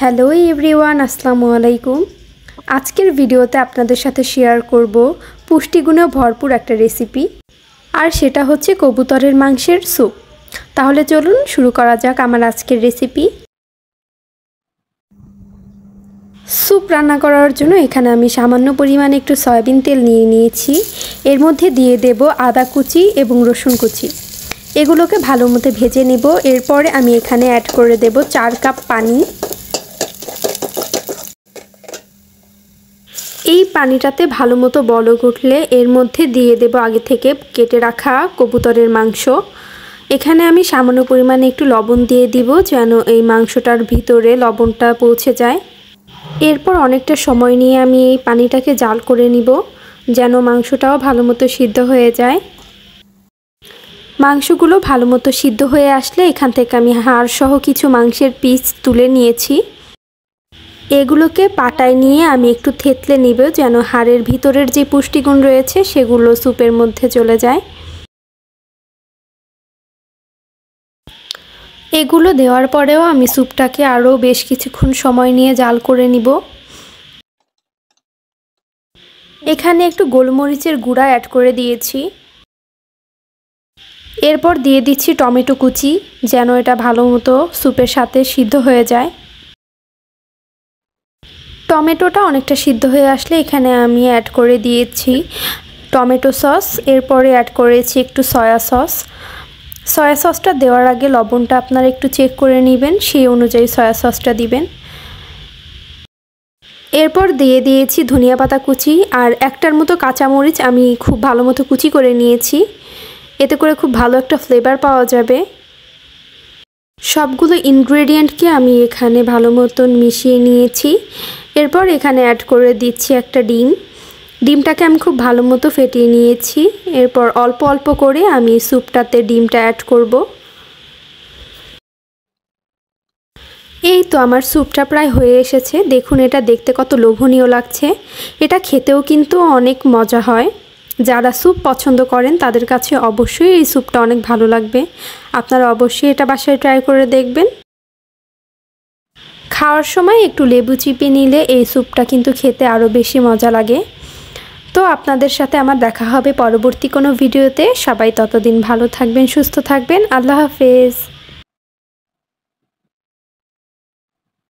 Hello everyone, আসসালামু আলাইকুম। আজকের ভিডিওতে আপনাদের সাথে শেয়ার করব পুষ্টিগুণে ভরপুর একটা রেসিপি, আর সেটা হচ্ছে কবুতরের মাংসের স্যুপ। তাহলে চলুন শুরু করা যাক আমার আজকের রেসিপি। স্যুপ রান্না করার জন্য এখানে আমি সামান্য পরিমাণে একটু সয়াবিন তেল নিয়ে নিয়েছি। এর মধ্যে দিয়ে দেব আদা কুচি এবং রসুন কুচি। এগুলোকে ভালো মতো ভেজে নেব। এরপরে আমি এখানে অ্যাড করে দেব 4 কাপ পানি। এই পানিটাতে ভালো মতো বলক উঠলে এর মধ্যে দিয়ে দেব আগে থেকে কেটে রাখা কবুতরের মাংস। এখানে আমি সামান্য পরিমাণে একটু লবণ দিয়ে দিব যেন এই মাংসটার ভিতরে লবণটা পৌঁছে যায়। এরপর অনেকটা সময় নিয়ে আমি এই পানিটাকে জাল করে নিব যেন মাংসটাও ভালো মতো সিদ্ধ হয়ে যায়। মাংসগুলো ভালো মতো সিদ্ধ হয়ে আসলে এখান থেকে আমি হাড় সহ কিছু মাংসের পিস তুলে নিয়েছি। এগুলোকে পাটায় নিয়ে আমি একটু থেতলে নিব যেন হাড়ের ভিতরের যে পুষ্টিগুণ রয়েছে সেগুলো স্যুপের মধ্যে চলে যায়। এগুলো দেওয়ার পরেও আমি স্যুপটাকে আরও বেশ কিছুক্ষণ সময় নিয়ে জাল করে নিব। এখানে একটু গোলমরিচের গুঁড়া অ্যাড করে দিয়েছি। এরপর দিয়ে দিচ্ছি টমেটো কুচি যেন এটা ভালো মতো স্যুপের সাথে সিদ্ধ হয়ে যায়। টমেটোটা অনেকটা সিদ্ধ হয়ে আসলে এখানে আমি অ্যাড করে দিয়েছি টমেটো সস। এরপরে অ্যাড করেছি একটু সয়া সস। সয়া সসটা দেওয়ার আগে লবণটা আপনারা একটু চেক করে নেবেন, সেই অনুযায়ী সয়া সসটা দিবেন। এরপর দিয়ে দিয়েছি ধনিয়া পাতা কুচি আর একটার মতো কাঁচামরিচ আমি খুব ভালো মতো কুচি করে নিয়েছি। এতে করে খুব ভালো একটা ফ্লেভার পাওয়া যাবে। সবগুলো ইনগ্রেডিয়েন্টকে আমি এখানে ভালো মতন মিশিয়ে নিয়েছি। এরপর এখানে অ্যাড করে দিচ্ছি একটা ডিম। ডিমটাকে আমি খুব ভালো মতো ফেটিয়ে নিয়েছি। এরপর অল্প অল্প করে আমি স্যুপটাতে ডিমটা অ্যাড করব। এই তো আমার স্যুপটা প্রায় হয়ে এসেছে। দেখুন এটা দেখতে কত লোভনীয় লাগছে। এটা খেতেও কিন্তু অনেক মজা হয়। যারা স্যুপ পছন্দ করেন তাদের কাছে অবশ্যই এই স্যুপটা অনেক ভালো লাগবে। আপনারা অবশ্যই এটা বাসায় ট্রাই করে দেখবেন। খাওয়ার সময় একটু লেবু চিপে নিলে এই স্যুপটা কিন্তু খেতে আরও বেশি মজা লাগে। তো আপনাদের সাথে আমার দেখা হবে পরবর্তী কোনো ভিডিওতে। সবাই ততদিন ভালো থাকবেন, সুস্থ থাকবেন। আল্লাহ হাফেজ।